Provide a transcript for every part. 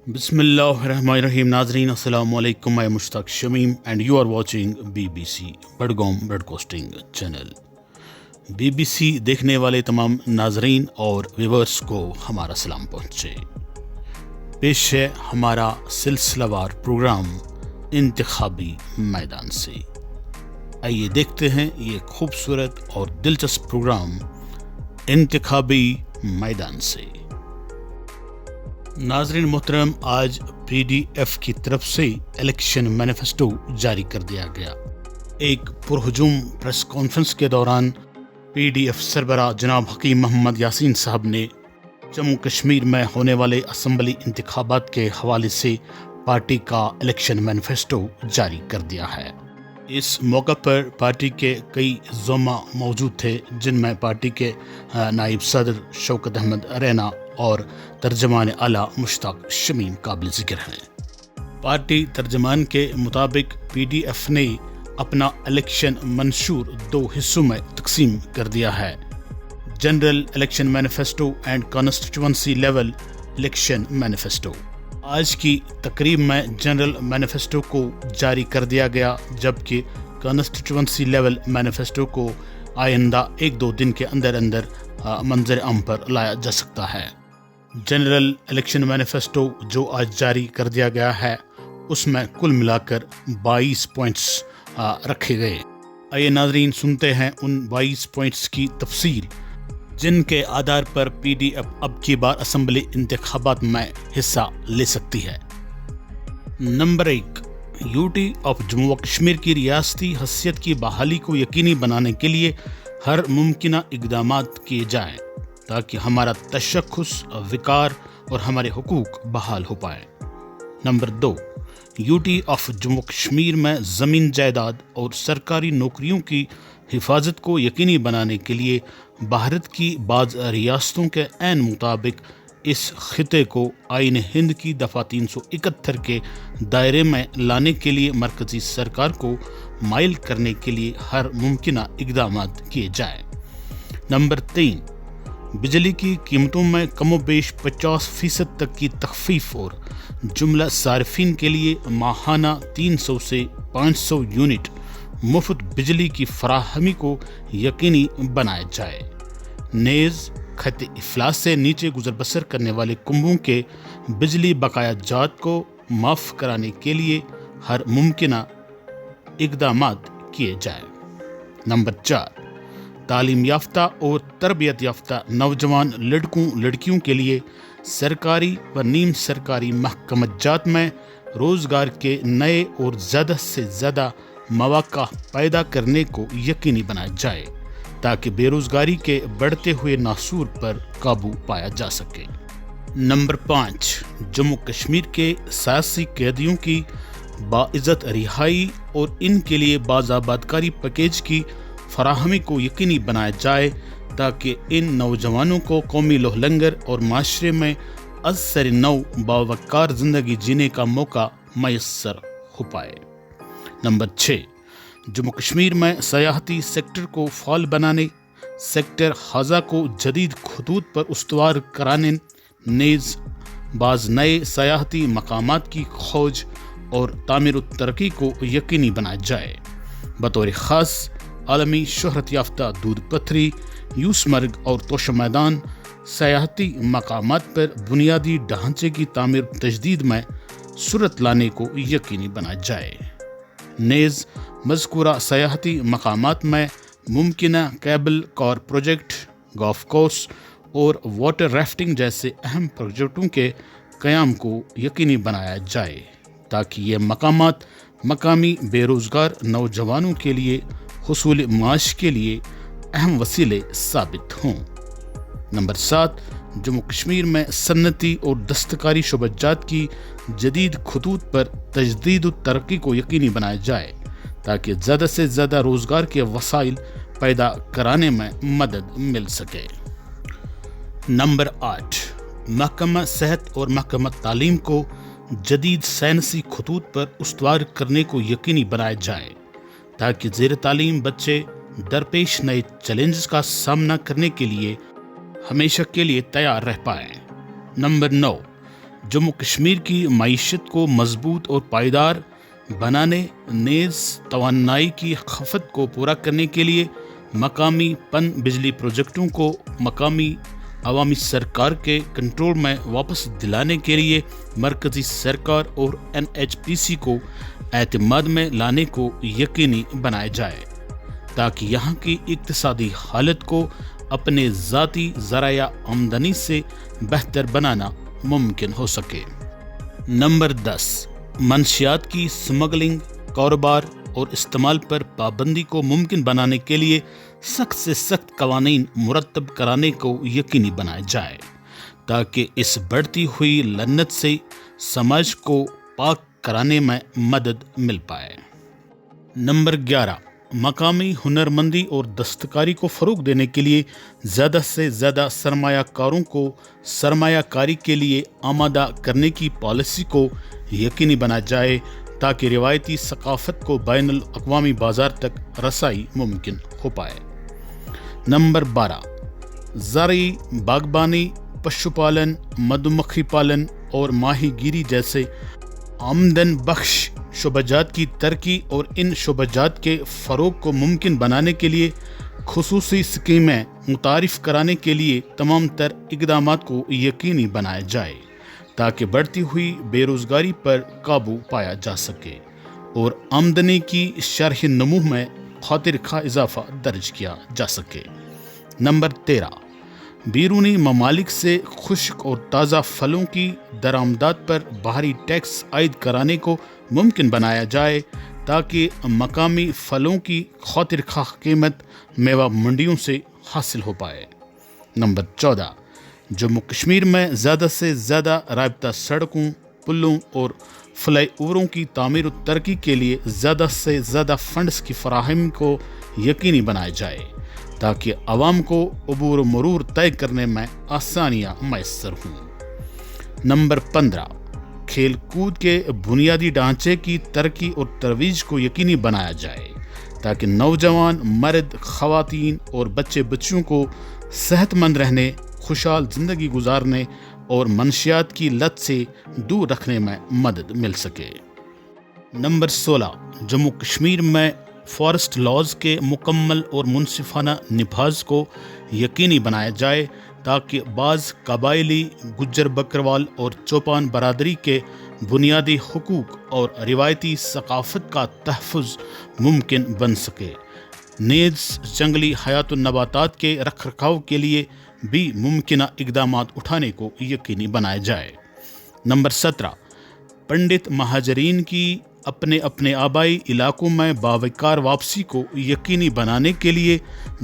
بسم اللہ الرحمن الرحیم. ناظرین السلام علیکم. میں Mushtaq Shamim and you are watching BBC Budgam broadcasting channel. BBC دیکھنے والے تمام ناظرین اور ویورز کو ہمارا سلام پہنچے. پیش ہے ہمارا سلسلہ وار پروگرام انتخابی میدان سے. آئیے دیکھتے ہیں یہ خوبصورت اور دلچسپ پروگرام انتخابی میدان سے. ناظرین محترم، آج PDF کی طرف سے الیکشن مینیفیسٹو جاری کر دیا گیا. ایک پرہجوم پریس کانفرنس کے دوران PDF سربراہ جناب حکیم محمد یاسین صاحب نے جموں کشمیر میں ہونے والے اسمبلی انتخابات کے حوالے سے پارٹی کا الیکشن مینیفیسٹو جاری کر دیا ہے. اس موقع پر پارٹی کے کئی زعماء موجود تھے، جن میں پارٹی کے نائب صدر شوکت احمد رینا اور ترجمان اعلیٰ مشتاق شمیم قابل ذکر ہیں. پارٹی ترجمان کے مطابق PDF نے اپنا الیکشن منشور 2 حصوں میں تقسیم کر دیا ہے: general election manifesto and constituency level election manifesto. آج کی تقریب میں جنرل مینیفیسٹو کو جاری کر دیا گیا، جبکہ کانسٹیٹوئنسی لیول مینیفیسٹو کو آئندہ 1-2 دن کے اندر منظر عام پر لایا جا سکتا ہے. جنرل الیکشن مینیفیسٹو جو آج جاری کر دیا گیا ہے، اس میں کل ملا کر 22 پوائنٹس رکھے گئے. آئیے ناظرین سنتے ہیں ان 22 پوائنٹس کی تفصیل، جن کے آدھار پر PDF اب کی بار اسمبلی انتخابات میں حصہ لے سکتی ہے. نمبر 1، یونٹی آف جموں و کشمیر کی ریاستی حیثیت کی بحالی کو یقینی بنانے کے لیے ہر ممکنہ اقدامات کیے جائیں تاکہ ہمارا تشخص، وقار اور ہمارے حقوق بحال ہو پائیں. Number 2، unity of Jammu Kashmir میں زمین جائیداد اور سرکاری نوکریوں کی حفاظت کو یقینی بنانے کے لیے بھارت کی بعض ریاستوں کے عین مطابق اس خطے کو آئین ہند کی دفعہ 371 کے دائرے میں لانے کے لیے مرکزی سرکار کو مائل کرنے کے لیے ہر ممکنہ اقدامات کیے جائیں. نمبر 3، بجلی کی قیمتوں میں کم و بیش 50% تک کی تخفیف اور جملہ صارفین کے لیے ماہانہ 300 سے 500 یونٹ مفت بجلی کی فراہمی کو یقینی بنایا جائے. نیز خط افلاس سے نیچے گزر بسر کرنے والے کنبوں کے بجلی بقایا جات کو معاف کرانے کے لیے ہر ممکنہ اقدامات کیے جائیں. نمبر 4، تعلیم یافتہ اور تربیت یافتہ نوجوان لڑکوں لڑکیوں کے لیے سرکاری و نیم سرکاری محکمہ جات میں روزگار کے نئے اور زیادہ سے زیادہ مواقع پیدا کرنے کو یقینی بنایا جائے تاکہ بے روزگاری کے بڑھتے ہوئے ناسور پر قابو پایا جا سکے. نمبر 5، جموں کشمیر کے سیاسی قیدیوں کی باعزت رہائی اور ان کے لیے بازآبادکاری پیکیج کی فراہمی کو یقینی بنایا جائے تاکہ ان نوجوانوں کو قومی لوہ لنگر اور معاشرے میں از سر نو باوقار زندگی جینے کا موقع میسر ہو پائے. نمبر 6، جموں کشمیر میں سیاحتی سیکٹر کو فعال بنانے، سیکٹر حاضہ کو جدید خطوط پر استوار کرانے، نیز بعض نئے سیاحتی مقامات کی کھوج اور تعمیر و ترقی کو یقینی بنایا جائے. بطور خاص عالمی شہرت یافتہ دودھ پتھری، یوس مرگ اور توشہ میدان سیاحتی مقامات پر بنیادی ڈھانچے کی تعمیر و تجدید میں سرعت لانے کو یقینی بنایا جائے. نیز مذکورہ سیاحتی مقامات میں ممکنہ cable car project, golf course اور واٹر ریفٹنگ جیسے اہم پروجیکٹوں کے قیام کو یقینی بنایا جائے تاکہ یہ مقامات مقامی بے روزگار نوجوانوں کے لیے حصول معاش کے لیے اہم وسیلے ثابت ہوں. نمبر 7، جموں کشمیر میں صنعتی اور دستکاری شعبہ جات کی جدید خطوط پر تجدید و ترقی کو یقینی بنایا جائے تاکہ زیادہ سے زیادہ روزگار کے وسائل پیدا کرانے میں مدد مل سکے. نمبر 8، محکمہ صحت اور محکمہ تعلیم کو جدید سائنسی خطوط پر استوار کرنے کو یقینی بنایا جائے تاکہ زیر تعلیم بچے درپیش نئے چیلنجز کا سامنا کرنے کے لیے ہمیشہ کے لیے تیار رہ پائیں. نمبر 9، جموں کشمیر کی معیشت کو مضبوط اور پائیدار بنانے نیز توانائی کی کھپت کو پورا کرنے کے لیے مقامی پن بجلی پروجیکٹوں کو مقامی عوامی سرکار کے کنٹرول میں واپس دلانے کے لیے مرکزی سرکار اور NHPC کو اعتماد میں لانے کو یقینی بنایا جائے تاکہ یہاں کی اقتصادی حالت کو اپنے ذاتی ذرائع آمدنی سے بہتر بنانا ممکن ہو سکے۔ نمبر 10، منشیات کی سمگلنگ، کاروبار اور استعمال پر پابندی کو ممکن بنانے کے لیے سخت سے سخت قوانین مرتب کرانے کو یقینی بنایا جائے تاکہ اس بڑھتی ہوئی لعنت سے سماج کو پاک کرانے میں مدد مل پائے۔ نمبر 11، مقامی ہنرمندی اور دستکاری کو فروغ دینے کے لیے زیادہ سے زیادہ سرمایہ کاروں کو سرمایہ کاری کے لیے آمادہ کرنے کی پالیسی کو یقینی بنایا جائے تاکہ روایتی ثقافت کو بین الاقوامی بازار تک رسائی ممکن ہو پائے۔ نمبر 12، زرعی، باغبانی، پشو پالن، مدو مکھی پالن اور ماہی گیری جیسے آمدن بخش شعبہ جات کی ترقی اور ان شعبہ جات کے فروغ کو ممکن بنانے کے لیے خصوصی اسکیمیں متعارف کرانے کے لیے تمام تر اقدامات کو یقینی بنایا جائے تاکہ بڑھتی ہوئی بے روزگاری پر قابو پایا جا سکے اور آمدنی کی شرح نمو میں خاطر خواہ اضافہ درج کیا جا سکے۔ نمبر 13، بیرونی ممالک سے خشک اور تازہ پھلوں کی درآمدات پر باہری ٹیکس عائد کرانے کو ممکن بنایا جائے تاکہ مقامی پھلوں کی خاطر خواہ قیمت میوہ منڈیوں سے حاصل ہو پائے۔ نمبر 14، جموں کشمیر میں زیادہ سے زیادہ رابطہ سڑکوں، پلوں اور فلائی اووروں کی تعمیر و ترقی کے لیے زیادہ سے زیادہ فنڈز کی فراہمی کو یقینی بنایا جائے تاکہ عوام کو عبور و مرور طے کرنے میں آسانیاں میسر ہوں۔ نمبر 15، کھیل کود کے بنیادی ڈھانچے کی ترقی اور ترویج کو یقینی بنایا جائے تاکہ نوجوان، مرد، خواتین اور بچے بچیوں کو صحت مند رہنے، خوشحال زندگی گزارنے اور منشیات کی لت سے دور رکھنے میں مدد مل سکے۔ نمبر 16، جموں کشمیر میں فارسٹ لاز کے مکمل اور منصفانہ نفاذ کو یقینی بنایا جائے تاکہ بعض قبائلی، گجر بکروال اور چوپان برادری کے بنیادی حقوق اور روایتی ثقافت کا تحفظ ممکن بن سکے۔ نیز جنگلی حیات النباتات کے رکھ رکھاؤ کے لیے بھی ممکنہ اقدامات اٹھانے کو یقینی بنایا جائے۔ نمبر 17، پنڈت مہاجرین کی اپنے اپنے آبائی علاقوں میں باوقار واپسی کو یقینی بنانے کے لیے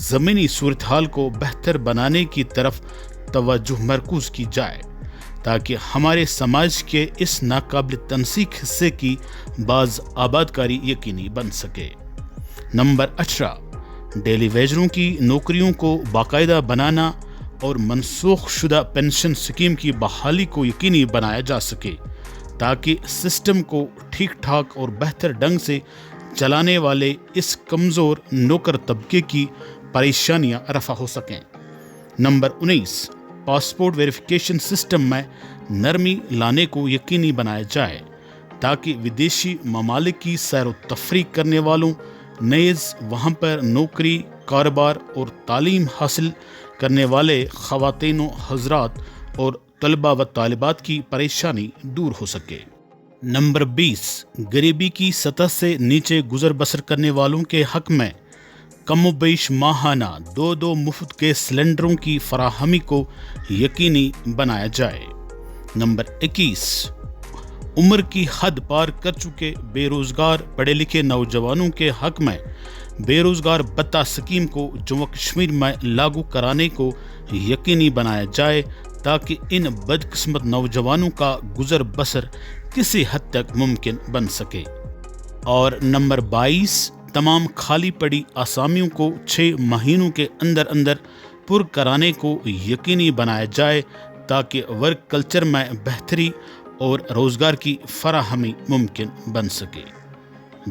زمینی صورتحال کو بہتر بنانے کی طرف توجہ مرکوز کی جائے تاکہ ہمارے سماج کے اس ناقابل تنسیق حصے کی باز آباد کاری یقینی بن سکے۔ نمبر 18، ڈیلی ویجروں کی نوکریوں کو باقاعدہ بنانا اور منسوخ شدہ پینشن سکیم کی بحالی کو یقینی بنایا جا سکے تاکہ سسٹم کو ٹھیک ٹھاک اور بہتر ڈھنگ سے چلانے والے اس کمزور نوکر طبقے کی پریشانیاں رفع ہو سکیں۔ نمبر 19، پاسپورٹ ویریفیکیشن سسٹم میں نرمی لانے کو یقینی بنایا جائے تاکہ ودیشی ممالک کی سیر و تفریح کرنے والوں نیز وہاں پر نوکری، کاروبار اور تعلیم حاصل کرنے والے خواتین و حضرات اور طلباء و طالبات کی پریشانی دور ہو سکے۔ نمبر 20، غریبی کی سطح سے نیچے گزر بسر کرنے والوں کے حق میں کم و بیش ماہانہ 2 مفت گیس سلنڈروں کی فراہمی کو یقینی بنایا جائے۔ نمبر 21، عمر کی حد پار کر چکے بے روزگار پڑھے لکھے نوجوانوں کے حق میں بے روزگار بھتہ اسکیم کو جموں کشمیر میں لاگو کرانے کو یقینی بنایا جائے تاکہ ان بدقسمت نوجوانوں کا گزر بسر کسی حد تک ممکن بن سکے۔ اور نمبر 22، تمام خالی پڑی آسامیوں کو 6 مہینوں کے اندر اندر پر کرانے کو یقینی بنایا جائے تاکہ ورک کلچر میں بہتری اور روزگار کی فراہمی ممکن بن سکے۔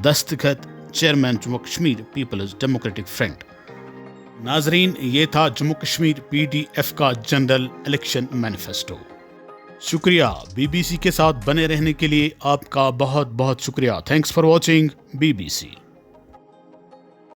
دستخط chairman Jammu Kashmir people's democratic front. ناظرین، یہ تھا جموں کشمیر PDF کا جنرل الیکشن مینیفیسٹو۔ شکریہ BBC کے ساتھ بنے رہنے کے لیے آپ کا بہت بہت شکریہ. Thanks for watching BBC.